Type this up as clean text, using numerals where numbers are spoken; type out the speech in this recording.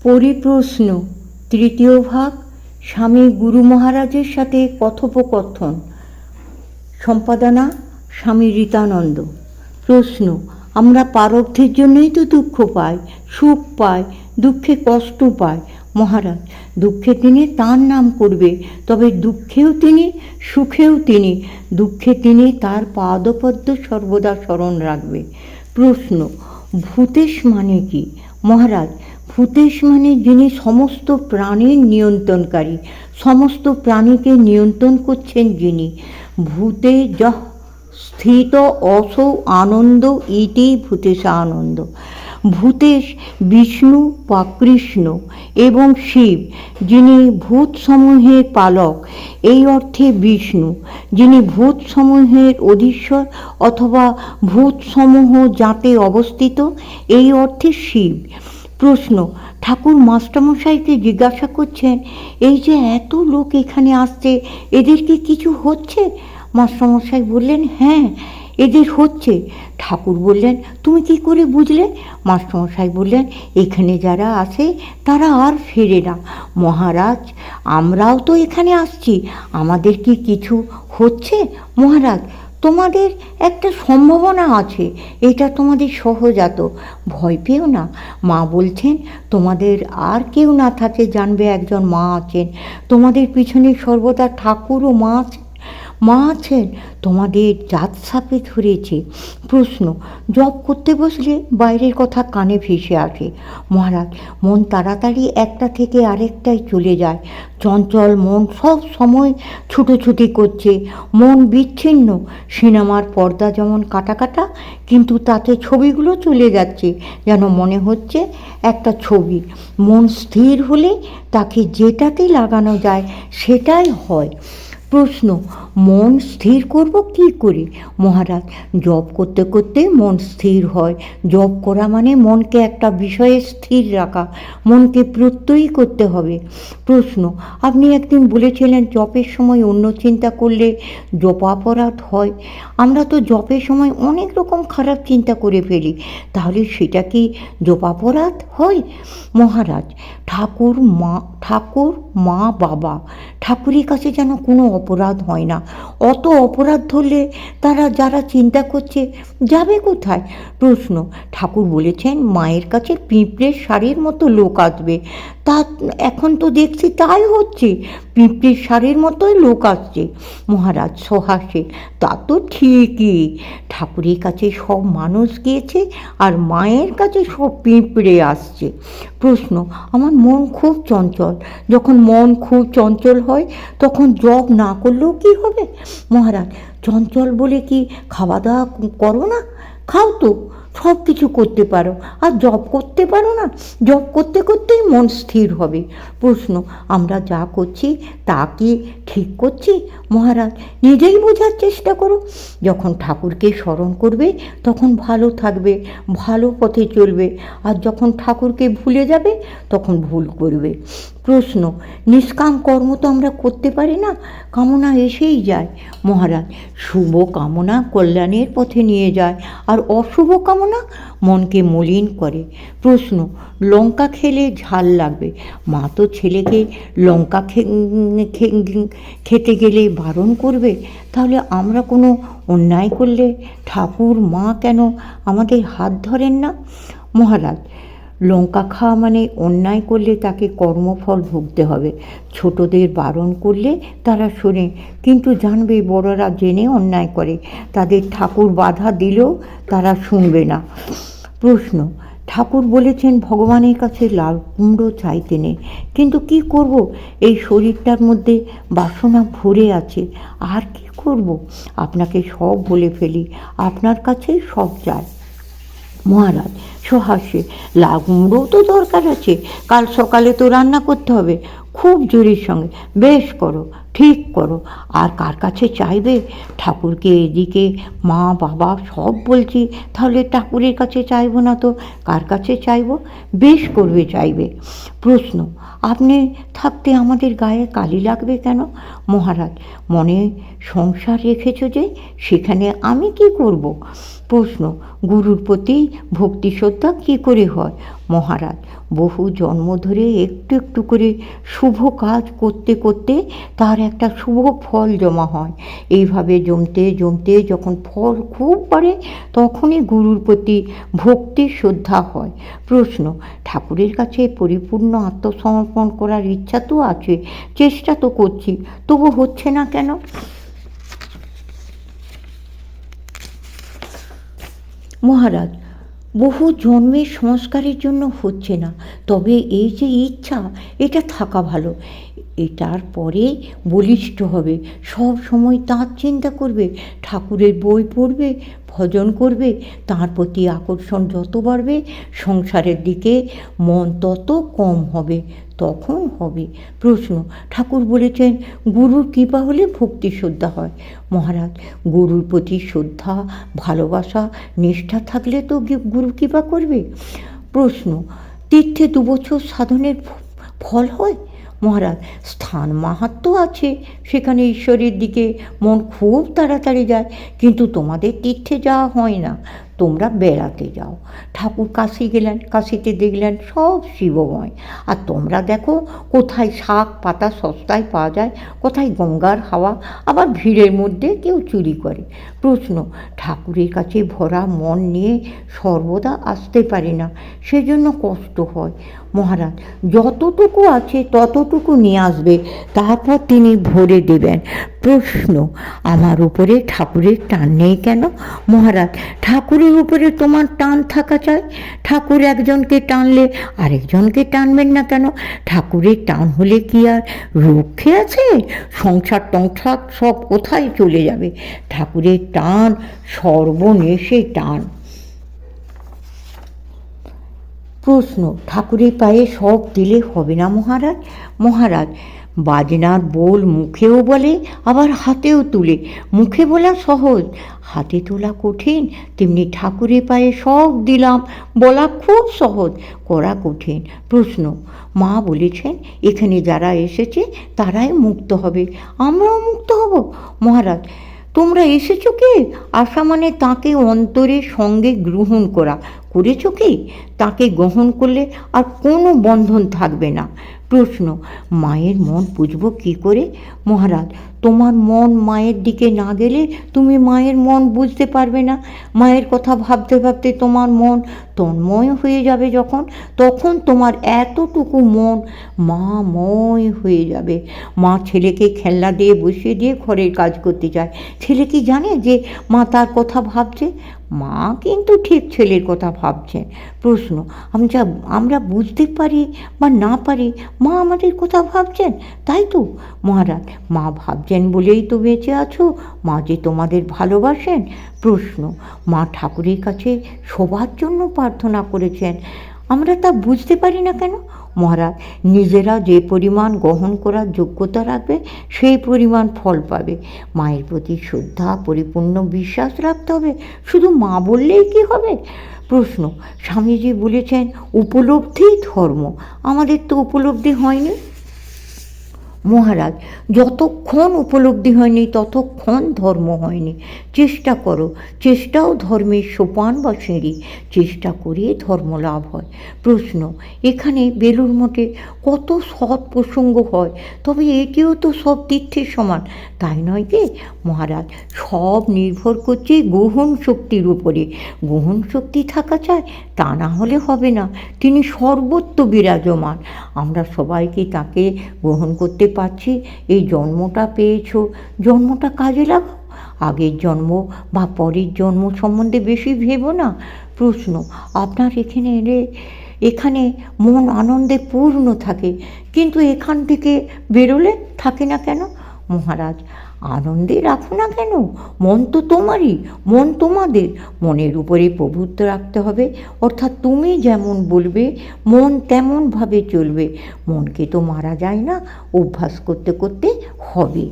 পরিপ্রশ্ন তৃতীয় ভাগ, স্বামী গুরু মহারাজের সাথে কথোপকথন। সম্পাদনা স্বামী রীতানন্দ। প্রশ্ন: আমরা প্রারব্ধের জন্যই তো দুঃখ পাই, সুখ পাই, দুঃখে কষ্ট পাই। মহারাজ: দুঃখে তিনি তাঁর নাম করবে, তবে দুঃখেও তিনি, সুখেও তিনি। দুঃখে তিনি তার পাদপদ্ম সর্বদা স্মরণ রাখবে। প্রশ্ন: ভূতেশ মানে কি? মহারাজ: ভূতেশ মানে যিনি সমস্ত প্রাণীর নিয়ন্ত্রণকারী, সমস্ত প্রাণীকে নিয়ন্ত্রণ করছেন যিনি। ভূতে যঃ স্থিত অসৌ আনন্দ ইতি ভূতেশা আনন্দ। ভূতেশ বিষ্ণু বা কৃষ্ণ এবং শিব, যিনি ভূতসমূহের পালক, এই অর্থে বিষ্ণু। যিনি ভূতসমূহের অধীশ্বর অথবা ভূতসমূহ যাতে অবস্থিত, এই অর্থে শিব। প্রশ্ন: ঠাকুর মাস্টারমশাইকে জিজ্ঞাসা করছেন, এই যে এত লোক এখানে আসছে, এদের কি কিছু হচ্ছে? মাস্টারমশাই বললেন, হ্যাঁ, এদের হচ্ছে। ঠাকুর বললেন, তুমি কি করে বুঝলে? মাস্টারমশাই বললেন, এখানে যারা আসে তারা আর ফেরে না। মহারাজ, আমরাও তো এখানে আসছি, আমাদের কি কিছু হচ্ছে? মহারাজ, তোমাদের একটা সম্ভাবনা আছে, এটা তোমাদের সহজাত, ভয় পেও না। মা বলছেন, তোমাদের আর কেউ না থাকে জানবে একজন মা আছেন, তোমাদের পিছনে সর্বদা ঠাকুর ও মা আছেন, তোমাদের জাত সাপে ধরেছে। প্রশ্ন: জপ করতে বসলে বাইরের কথা কানে ভেসে আসে। মহারাজ, মন তাড়াতাড়ি একটা থেকে আরেকটায় চলে যায়। চঞ্চল মন সব সময় ছুটোছুটি করছে, মন বিচ্ছিন্ন। সিনেমার পর্দা যেমন কাটা কাটা, কিন্তু তাতে ছবিগুলো চলে যাচ্ছে, যেন মনে হচ্ছে একটা ছবি। মন স্থির হলে তাকে যেটাতে লাগানো যায় সেটাই হয়। প্রশ্ন: মন স্থির করব কি করে? মহারাজ, জপ করতে করতে মন স্থির হয়। জপ করা মানে মনকে একটা বিষয়ে স্থির রাখা, মনকে প্রত্যয়ী করতে হবে। প্রশ্ন: আপনি একদিন বলেছিলেন জপের সময় অন্য চিন্তা করলে জপাপরাধ হয়। আমরা তো জপের সময় অনেক রকম খারাপ চিন্তা করে ফেলি, তাহলে সেটা কি জপাপরাধ হয়? মহারাজ, ঠাকুর মা বাবা, ঠাকুরের কাছে যেন কোনো অপরাধ হয় না। অত অপরাধ ধরলে তারা যারা চিন্তা করছে যাবে কোথায়? প্রশ্ন: ঠাকুর বলেছেন মায়ের কাছে পিঁপড়ের শাড়ির মতো লোক আসবে, তা এখন তো দেখছি তাই হচ্ছে, পিঁপড়ের শাড়ির মতোই লোক আসছে। মহারাজ সহাস্যে, তা তো ঠিকই, ঠাকুরের কাছে সব মানুষ গিয়েছে আর মায়ের কাছে সব পিঁপড়ে আসছে। প্রশ্ন: আমার মন খুব চঞ্চল, যখন মন খুব চঞ্চল হয় তখন জপ না করলেও কি হবে? মহারাজ, চঞ্চল বলে কি খাওয়া দাওয়া করো না? খাও তো, সব কিছু করতে পারো, আর জপ করতে পারো না? জপ করতে করতেই মন স্থির হবে। প্রশ্ন: আমরা যা করছি তা কি ঠিক করছি? মহারাজ, নিজেই বোঝার চেষ্টা করো। যখন ঠাকুরকে স্মরণ করবে তখন ভালো থাকবে, ভালো পথে চলবে, আর যখন ঠাকুরকে ভুলে যাবে তখন ভুল করবে। প্রশ্ন: নিষ্কাম কর্ম তো আমরা করতে পারি না, কামনা এসেই যায়। মহারাজ, শুভ কামনা কল্যাণের পথে নিয়ে যায়, আর অশুভ কামনা মনকে মলিন করে। প্রশ্ন: লঙ্কা খেলে ঝাল লাগবে, মা তো ছেলেকে লঙ্কা খেতে গেলে বারণ করবে, তাহলে আমরা কোনো অন্যায় করলে ঠাকুর মা কেন আমাদের হাত ধরেন না? মহারাজ, লঙ্কা খাওয়া মানে অন্যায় করলে তাকে কর্মফল ভুগতে হবে। ছোটদের বারণ করলে তারা শোনে, কিন্তু জানবে বড়রা জেনে অন্যায় করে, তাদের ঠাকুর বাধা দিলেও তারা শুনবে না। প্রশ্ন: ঠাকুর বলেছেন ভগবানের কাছে লাল কুমড়ো চাইতে নেই, কিন্তু কি করব, এই শরীরটার মধ্যে বাসনা ভরে আছে, আর কি করব? আপনাকে সব বলে ফেলি, আপনার কাছে সব চাই। মহারাজ সহাস্যে, লাউ কুমড়োও তো দরকার আছে, কাল সকালে তো রান্না করতে হবে। খুব জোরের সঙ্গে, বেশ করো, ঠিক করো। আর কার কাছে চাইবে? ঠাকুরকে, এদিকে মা বাবা সব বলছি, তাহলে ঠাকুরের কাছে চাইবো না তো কার কাছে চাইবো? বেশ করবে, চাইবে। প্রশ্ন: আপনি থাকতে আমাদের গায়ে কালি লাগবে কেন? মহারাজ, মনে সংসার রেখেছ যে, সেখানে আমি কি করব? প্রশ্ন, গুরুর প্রতি ভক্তি শ্রদ্ধা কী করে হয়? মহারাজ, বহু জন্ম ধরে একটু একটু করে শুভ কাজ করতে করতে তার একটা শুভ ফল জমা হয়। এইভাবে জমতে জমতে যখন ফল খুব বাড়ে তখনই গুরুর প্রতি ভক্তি শ্রদ্ধা হয়। প্রশ্ন, ঠাকুরের কাছে পরিপূর্ণ আত্মসমর্পণ করার ইচ্ছা তো আছে, চেষ্টা তো করছি, তবু হচ্ছে না কেন? মহারাজ, বহু জন্মের সংস্কারের জন্য হচ্ছে না, তবে এই যে ইচ্ছা, এটা থাকা ভালো। এটার পরে বলিষ্ঠ হবে, সব সময় তাঁর চিন্তা করবে, ঠাকুরের বই পড়বে, ভজন করবে, তাঁর প্রতি আকর্ষণ যত বাড়বে সংসারের দিকে মন তত কম হবে, তখন হবে। প্রশ্ন, ঠাকুর বলেছেন গুরুর কৃপা হলে ভক্তি শ্রদ্ধা হয়। মহারাজ, গুরুর প্রতি শ্রদ্ধা, ভালোবাসা, নিষ্ঠা থাকলে তো গুরু কৃপা করবে। প্রশ্ন, তীর্থে 2 বছর সাধনের ফল হয়? মহারাজ, স্থান মাহাত্ম্য আছে, সেখানে ঈশ্বরের দিকে মন খুব তাড়াতাড়ি যায়, কিন্তু তোমাদের তীর্থে যাওয়া হয় না, তোমরা বেড়াতে যাও। ঠাকুর কাশি গেলেন, কাশিতে দেখলেন সব শিবময়, আর তোমরা দেখো কোথায় শাক পাতা সস্তায় পাওয়া যায়, কোথায় গঙ্গার হাওয়া, আবার ভিড়ের মধ্যে কেউ চুরি করে। প্রশ্ন, ঠাকুরের কাছে ভরা মন নিয়ে সর্বদা আসতে পারি না, সেজন্য কষ্ট হয়। মহারাজ, যতটুকু আছে ততটুকু নিয়ে আসবে, তারপর তিনি ভরে দেবেন। প্রশ্ন, আমার উপরে ঠাকুরের টান নেই কেন? মহারাজ, ঠাকুরের উপরে তোমার টান থাকা চাই। ঠাকুর একজনকে টানলে আরেকজনকে টানবেন না কেন? ঠাকুরের টান হলে কি আর রক্ষে আছে? সংসার টংসার সব কোথায় চলে যাবে? ঠাকুরের টান সর্বনেশে টান। প্রশ্ন, ঠাকুরের পায়ে সব দিলে হবে না মহারাজ? মহারাজ, বাজনার বোল মুখেও বলে আবার হাতেও তুলে। মুখে বলা সহজ, হাতে তোলা কঠিন, তেমনি ঠাকুরের পায়ে সব দিলাম বলা খুব সহজ, করা কঠিন। প্রশ্ন, মা বলেছেন এখানে যারা এসেছে তারাই মুক্ত হবে, আমরাও মুক্ত হব। মহারাজ, তোমরা এসেছো কি? আসা মানে তাকে অন্তরের সঙ্গে গ্রহণ করা, করেছো কি? তাকে গ্রহণ করলে আর কোনো বন্ধন থাকবে না। প্রশ্ন, মায়ের মন বুঝবো কী করে? মহারাজ, তোমার মন মায়ের দিকে না গেলে তুমি মায়ের মন বুঝতে পারবে না। মায়ের কথা ভাবতে ভাবতে তোমার মন তন্ময় হয়ে যাবে, তখন তোমার এতটুকু মন মাময় হয়ে যাবে। মা ছেলেকে খেলনা দিয়ে বসিয়ে দিয়ে ঘরের কাজ করতে চায়, ছেলে কি জানে যে মা তার কথা ভাবছে? মা কিন্তু ঠিক ছেলের কথা ভাবছেন। প্রশ্ন, আমরা বুঝতে পারি বা না পারি মা আমাদের কথা ভাবছেন, তাই তো? মহারাজ, মা ভাবছেন বলেই তো বেঁচে আছো, মা যে তোমাদের ভালোবাসেন। প্রশ্ন, মা ঠাকুরের কাছে সবার জন্য প্রার্থনা করেছেন, আমরা তা বুঝতে পারি না কেন? মহারাজ, নিজেরা যে পরিমাণ গ্রহণ করার যোগ্যতা রাখবে সেই পরিমাণ ফল পাবে। মায়ের প্রতি শ্রদ্ধা, পরিপূর্ণ বিশ্বাস রাখতে হবে, শুধু মা বললেই কি হবে? প্রশ্ন, স্বামীজি বলেছেন উপলব্ধিই ধর্ম, আমাদের তো উপলব্ধি হয়নি। মহারাজ, যতক্ষণ উপলব্ধি হয়নি ততক্ষণ ধর্ম হয়নি। চেষ্টা করো, চেষ্টাও ধর্মের সোপান বা সিঁড়ি, চেষ্টা করে ধর্ম লাভ হয়। প্রশ্ন, এখানে বেলুড় মঠে কত সৎ প্রসঙ্গ হয়, তবে এটিও তো সব তীর্থের সমান, তাই নয় কি? মহারাজ, সব নির্ভর করছে গ্রহণ শক্তির উপরে। গ্রহণ শক্তি থাকা চাই, তা না হলে হবে না। তিনি সর্বত্র বিরাজমান, আমরা সবাইকে তাকে গ্রহণ করতে পারছি। এই জন্মটা পেয়েছো, জন্মটা কাজে লাগাও, আগের জন্ম বা পরের জন্ম সম্বন্ধে বেশি ভেবো না। প্রশ্ন, আপনার এখানে এলে এখানে মন আনন্দে পূর্ণ থাকে, কিন্তু এখান থেকে বেরোলে থাকে না কেন? মহারাজ, আনন্দে রাখো না কেন? মন তো তোমারই, মন তোমাদের, মনের উপরে প্রভুত্ব রাখতে হবে, অর্থাৎ তুমি যেমন বলবে মন তেমনভাবে চলবে। মনকে তো মারা যায় না, অভ্যাস করতে করতে হবে।